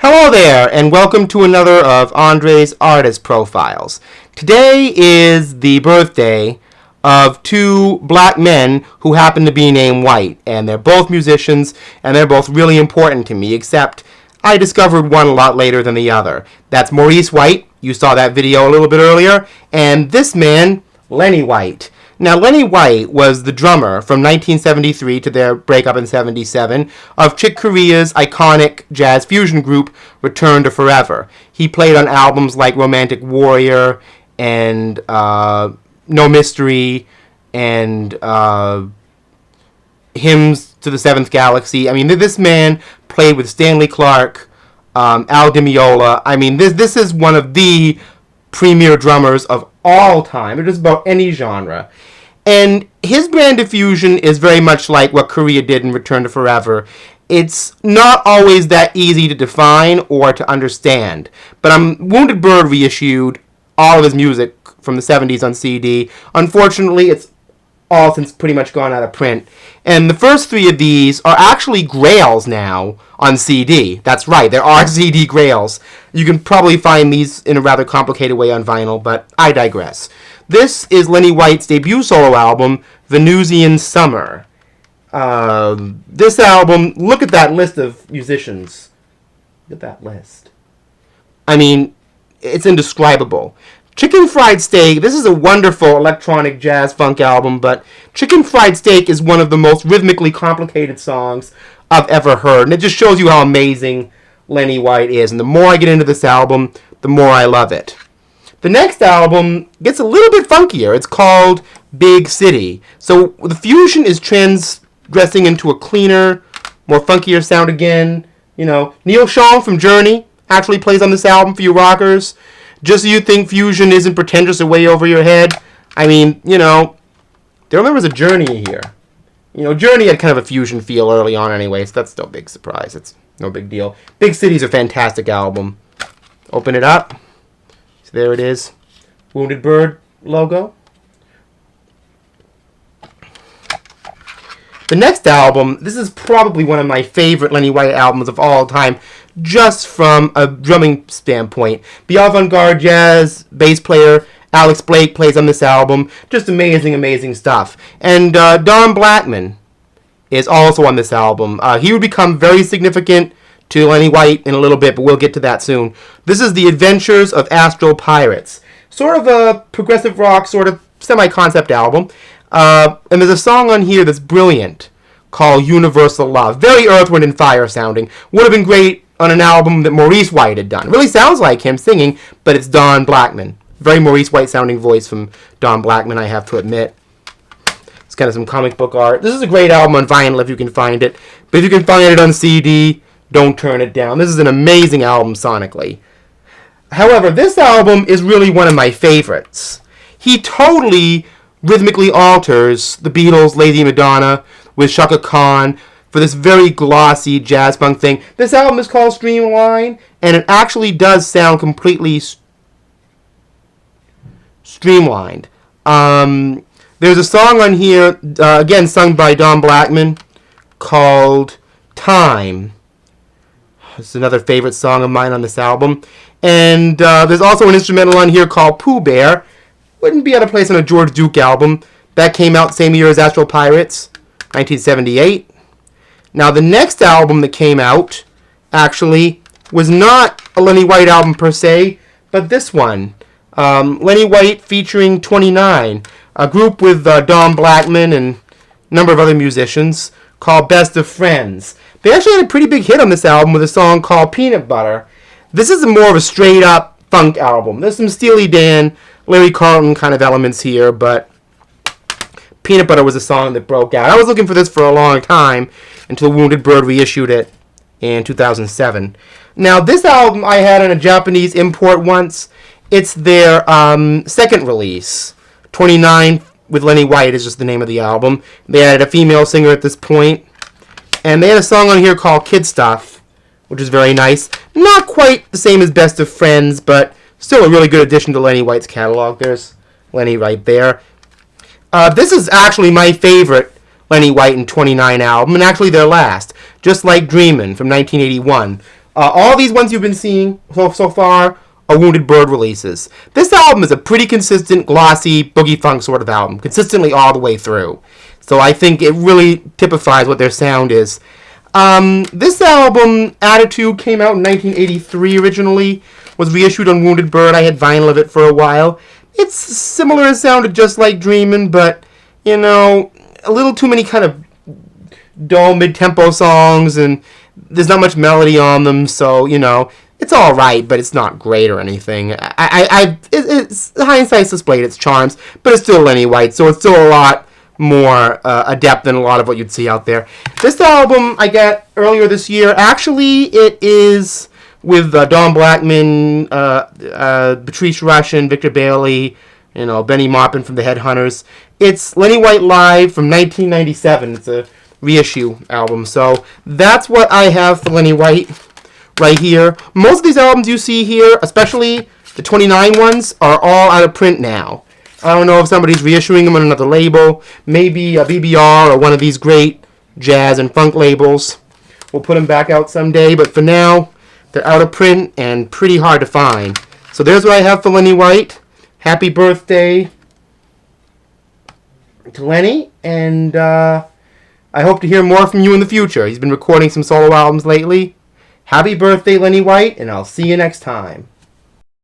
Hello there, and welcome to another of Andre's Artist Profiles. Today is the birthday of two black men who happen to be named White, and they're both musicians, and they're both really important to me, except I discovered one a lot later than the other. That's Maurice White, you saw that video a little bit earlier, and this man, Lenny White. Now, Lenny White was the drummer from 1973 to their breakup in 77 of Chick Corea's iconic jazz fusion group Return to Forever. He played on albums like Romantic Warrior and No Mystery and Hymns to the Seventh Galaxy. I mean, this man played with Stanley Clarke, Al Di Meola. I mean, this is one of the premier drummers of all time, or just about any genre. And his brand of fusion is very much like what Corea did in Return to Forever. It's not always that easy to define or to understand. But Wounded Bird reissued all of his music from the 70s on CD. Unfortunately, it's all since pretty much gone out of print. And the first three of these are actually grails now on CD. That's right, there are CD grails. You can probably find these in a rather complicated way on vinyl, but I digress. This is Lenny White's debut solo album, The Newseum Summer. This album, look at that list of musicians. Look at that list. I mean, it's indescribable. Chicken Fried Steak, this is a wonderful electronic jazz funk album, but Chicken Fried Steak is one of the most rhythmically complicated songs I've ever heard, and it just shows you how amazing Lenny White is. And the more I get into this album, the more I love it. The next album gets a little bit funkier. It's called Big City. So the fusion is transgressing into a cleaner, more funkier sound again. You know, Neil Schon from Journey actually plays on this album for you rockers. Just so you think fusion isn't pretentious or way over your head. I mean, you know, there was a Journey here. You know, Journey had kind of a fusion feel early on anyway, so that's no big surprise. It's no big deal. Big City's a fantastic album. Open it up. So there it is. Wounded Bird logo. The next album, this is probably one of my favorite Lenny White albums of all time, just from a drumming standpoint. The avant-garde jazz bass player Alex Blake plays on this album. Just amazing, amazing stuff. And Don Blackman is also on this album. He would become very significant to Lenny White in a little bit, but we'll get to that soon. This is The Adventures of Astral Pirates. Sort of a progressive rock, sort of semi-concept album. And there's a song on here that's brilliant called Universal Love. Very Earth, Wind, and Fire sounding. Would have been great on an album that Maurice White had done. It really sounds like him singing, but it's Don Blackman. Very Maurice White sounding voice from Don Blackman, I have to admit. It's kind of some comic book art. This is a great album on vinyl if you can find it. But if you can find it on CD, don't turn it down. This is an amazing album sonically. However, this album is really one of my favorites. He totally rhythmically alters the Beatles' Lazy Madonna with Chaka Khan for this very glossy jazz funk thing. This album is called Streamline, and it actually does sound completely streamlined. There's a song on here, again sung by Don Blackman, called Time. It's another favorite song of mine on this album. And there's also an instrumental on here called Pooh Bear. Wouldn't be out of place on a George Duke album. That came out same year as Astral Pirates, 1978. Now, the next album that came out, actually, was not a Lenny White album per se, but this one. Lenny White featuring 29, a group with Don Blackman and a number of other musicians called Best of Friends. They actually had a pretty big hit on this album with a song called Peanut Butter. This is more of a straight-up funk album. There's some Steely Dan, Larry Carlton kind of elements here, but Peanut Butter was a song that broke out. I was looking for this for a long time until Wounded Bird reissued it in 2007. Now, this album I had on a Japanese import once. It's their second release. 29 with Lenny White is just the name of the album. They added a female singer at this point. And they had a song on here called Kid Stuff, which is very nice. Not quite the same as Best of Friends, but still a really good addition to Lenny White's catalog. There's Lenny right there. This is actually my favorite Lenny White and 29 album, and actually their last. Just Like Dreamin' from 1981. All these ones you've been seeing so far are Wounded Bird releases. This album is a pretty consistent, glossy, boogie funk sort of album, consistently all the way through. So I think it really typifies what their sound is. This album, Attitude, came out in 1983 originally, was reissued on Wounded Bird. I had vinyl of it for a while. It's similar in sound to Just Like Dreamin', but, you know, a little too many kind of dull mid-tempo songs, and there's not much melody on them, so, you know, it's all right, but it's not great or anything. It's hindsight's displayed its charms, but it's still Lenny White, so it's still a lot more adept than a lot of what you'd see out there. This album I got earlier this year. Actually, it is with Don Blackman, Patrice Rushen, Victor Bailey, you know, Benny Maupin from the Headhunters. It's Lenny White Live from 1997. It's a reissue album. So that's what I have for Lenny White right here. Most of these albums you see here, especially the 29 ones, are all out of print now. I don't know if somebody's reissuing them on another label. Maybe a BBR or one of these great jazz and funk labels. We'll put them back out someday, but for now, they're out of print and pretty hard to find. So there's what I have for Lenny White. Happy birthday to Lenny, and I hope to hear more from you in the future. He's been recording some solo albums lately. Happy birthday, Lenny White, and I'll see you next time.